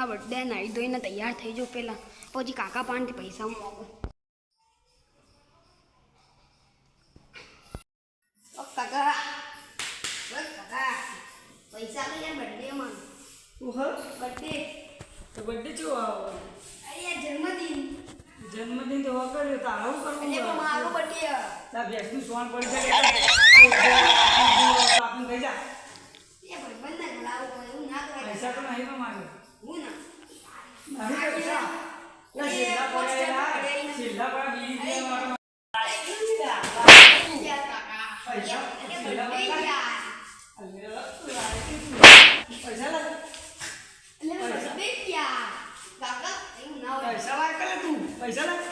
મારા બર્થડે નાહી ધોઈને તૈયાર થઈ જાઉં પહેલાં, પછી કાકા પાસેથી પૈસા માગું. કાકા કાકા પૈસા તો યાર બર્થડેમાં. બર્થડે તો બર્થડે ચો આવો અરે જન્મદિન તો કર્યો તારું કરવું એટલે મારો બર્થડે તા ભેંસનું સોન પડી જાય આપીને થઈ જા એ ભાઈબંધ ના બોલાવો એવું ના કરાય. પૈસા તો નહીં પણ માગે હું ના નહીં પૈસા છેલ્લા પડા બીજી દે મારો પૈસા લાગ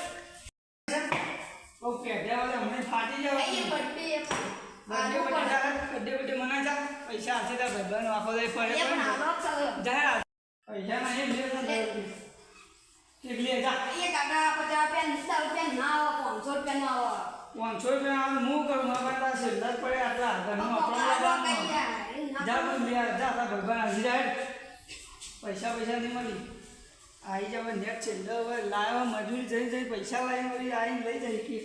ઓકે દેવા હમણે ફાટી જાવ બર્થડે મનાઈ જા પૈસા હાથે તા ભાઈબંધ આખો દે ફરે જા પૈસા નહીં લે કેટલી જા એ કાકા 50 રૂપિયા ના આવે 500 રૂપિયા ના આવે 500 રૂપિયા હું કરું મારા પાસે છેલ્લા જ પડે આટલા ઘરનું આપણો જા પણ લે જા તા ભાઈબંધ આવી જાય પૈસા નહીં મળી આવી જાવ નેટ છેલ્લો હવે લાવ્યો મજૂરી જઈ પૈસા લાવીને વળી આવીને લઈ જાય કેક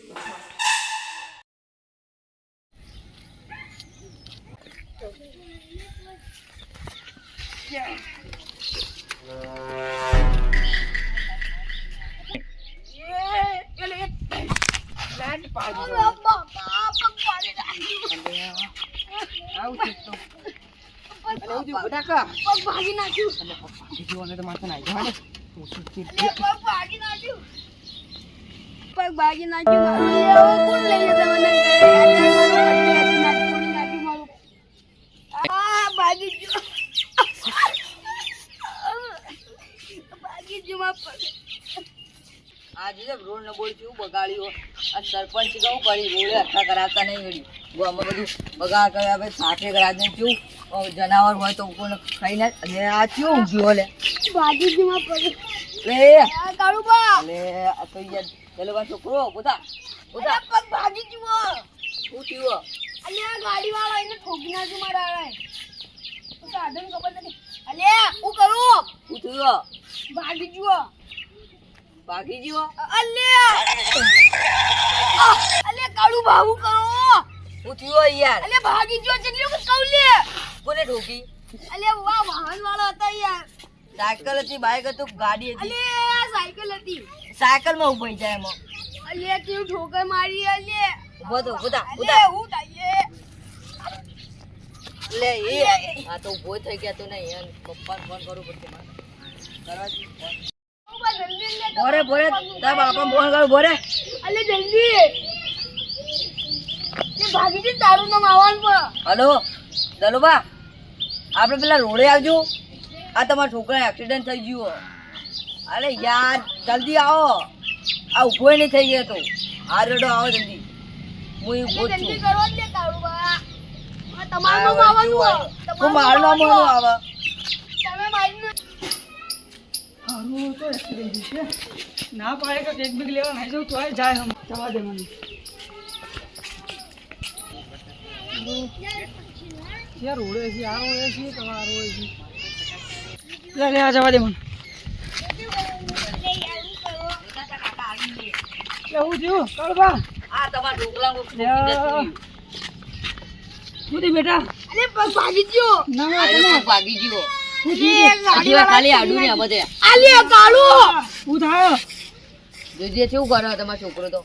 ભાગી નાખ્યું કોણ લઈ જતા મને આજે રોડ ન બોલ કેવું બગાડ્યું આ સરપંચ કેવું કરી રોડે અઠા કરાવતા નહીં વળી ગામમાં બધું બગાડ કર્યા ભાઈ સાથે કરાવીને કેવું જનાવર હોય તો કોઈને ખાઈને અને આ કેવું ઊંઘ્યું લે ભાગીજીમાં પડે લે કાળુબા લે આ તો યાર પેલો છોકરો બોતા બોતા પગ ભાગી જુઓ શું થયું અને આ ગાડી વાળો એને ઠોકી નાખ્યું મારા આવે સાધન ખબર નથી અલે હું કરું શું થયું ભાગી જુઓ ભાગી ગયો અલે અલે કાળુબા હું કરું શું થયું યાર અલે ભાગી જુઓ જેટલી વખત કહું લે કોને ઠોકી અલે વાહ વાહન વાળો હતા યાર સાયકલ હતી બાઈક હતું ગાડી હતી અલે સાયકલ હતી સાયકલ માં ઉભી જાય એમાં અલે તું ઠોકર મારી અલે ઉભો તો બોતા અલે બોતા હું થાય લે એ આ તો ઉભો થઈ ગયા તો નહીં યાર પપ્પાને ફોન કરવું પડશે મારે કરવાથી ફોન બોરે બોરે તાર બાપા ફોન કરું બોરે અલે જલ્દી એ ભાગી જઈ તારું નામ આવવાનું પણ હલો દલુબા આપણે પેલા રોડે આવજો આ તમારા છોકરા એક્સિડન્ટ થઈ ગયો અરે યાર જલ્દી આવો આ ઉભો નહીં થઈ ગયો તો આ રેડો આવો જલ્દી હું ઉભો જ જલ્દી છું કરો ને કાળુબા તમારું નામ આવવાનું હું મારું નામ આવે તમે મારી હારું તો એક્સિડન્ટ છે ના પાડે કે કેક બેક લેવા નહીં જવું તો જાય હમ જવા દે મને યાર રોડે છે આ રોડે છે તમારા રોડે છે લે આ જવા દે મને કેવું થયું કાળબા આ તમારા ઢોકળા શું થયું બેટા અલે પગ ભાગી ગયો ના ભાગી ગયો ગાડી ખાલી આડું ને બધે આલે કાળુ શું થાય જોજે કેવું કરે તમારો છોકરો તો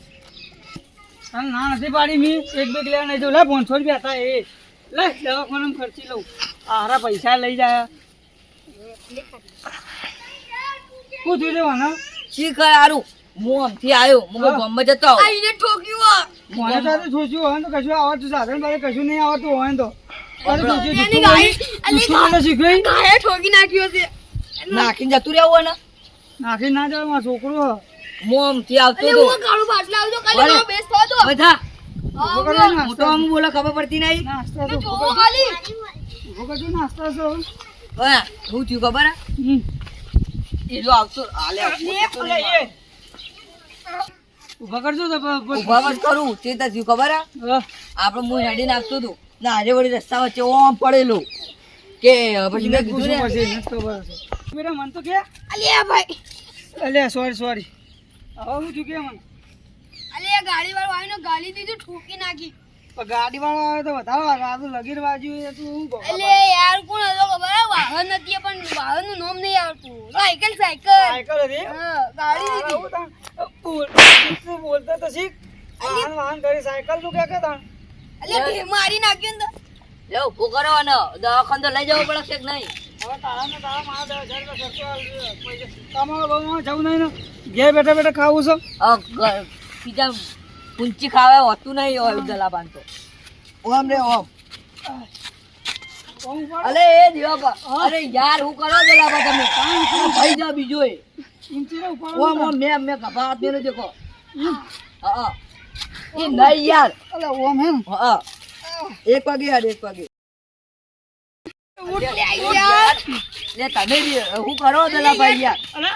ના નથી પાડી મી એક બેગ લેવા નહીં જવું લે 500 રૂપિયા હતા એ લે દવાખાનામાં ખર્ચી લઉં હારા પૈસા લઈ જાય શું થયું લેવાના શી કર હારું હું આમથી આવ્યો હું ગામમાં જતો આવું આઈને ઠોક્યું મને સાથે સોચ્યું હોય તો કશું આવડતું સાધન બારે કશું નહીં આવડતું હોય તો એની ગાડી શીખવાઈ ગાયે ઠોકી નાખ્યો છે નાખીને જતું રહેવું ને નાખી ના જાય મારો છોકરો હું આમથી આવતો અલે હતો હું કાળુ બાટલા આવજો કાલે બરાબર. મારો બેસ થયો તો બધા ઉભો કરો મોટો આમ બોલો ખબર પડતી નહીં નાસ્તા તો જો ખાલી ઉભો કરજો નાસ્તા તો હા શું થયું ખબર હે? એ જો આવતો હાલે ઉભા કરજો તો ઉભા જ કરું તે તો થયું ખબર હે? આપણે હું હેડી નાખતો હતો ને આજે વળી રસ્તા વચ્ચે ઓમ પડેલો કે પછી મેં કીધું ને પછી ખબર હશે બેટા મન તો કે અલ્યા ભાઈ અલ્યા સોરી હવે હું છું કે મને અલ્યા ગાડી વાળો આવીને ગાલી દીધું ઠોકી નાખી ગાડી વાળો આવે તો વધારે આ તો લગીર બાજુ તું હું કહું અલે યાર કોણ હતો ખબર હે? વાહન નથી પણ વાહનનું નામ નહીં આવતું સાયકલ સાયકલ હતી હા ગાડી દીધી તું બોલતો તો શીખ વાહન કરી સાયકલ તું કે તાણ અલ્યા મારી નાખ્યું ને લે ઉભો કરો અને દવાખાને તો લઈ જવો પડે છે કે નહીં હવે તારા મારા 10,000 રૂપિયા ખર્ચો કમાવા બહુ જવું નહીં ને ઘેર બેઠા ખાવું છે બીજા પૂંચી ખાવે હોતું નહીં હોય દલાબાન તો ઓમ રે ઓમ અલે એ દીવા અરે યાર હું કરો દલાબા તમે ભાઈ જા બીજો એ ઓમ મેં કપા હાથ મેલો દેખો હા એ નહીં યાર અલે ઓમ હે ને હા 1 વાગે યાર 1 વાગે લે તમે હું કરો દલાબા યાર અલે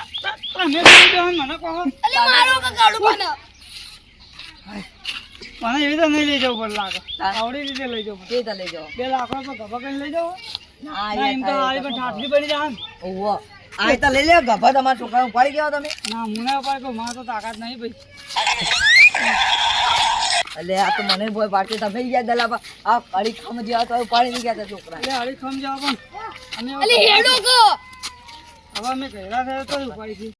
તમે બોલી દો મને કહો અલે મારો કાળું પણ મને એવી તો નહીં લઈ જવું પડે લાગે આવડી રીતે લઈ જવું પડે તે લઈ જાઓ 2 લાખ રૂપિયા ગભા કરીને લઈ જાવ ના ના એમ તો હારી પણ ઠાઠલી પડી જાય ને ઓહો આ તો લઈ લે ગભા તમારા છોકરા ઉપાડી ગયા તમે ના મુના ઉપર કોઈ માં તો તાકાત નહીં ભાઈ એટલે આ તો મને ભોય પાડશે તમે ગયા દલાબા આ કડી ખામ જેવા તો ઉપાડી નહીં ગયા તા છોકરા એટલે હારી ખમ જાવ પણ અમે અલે હેડો ગો હવે અમે ઘેરા થયા તો ઉપાડી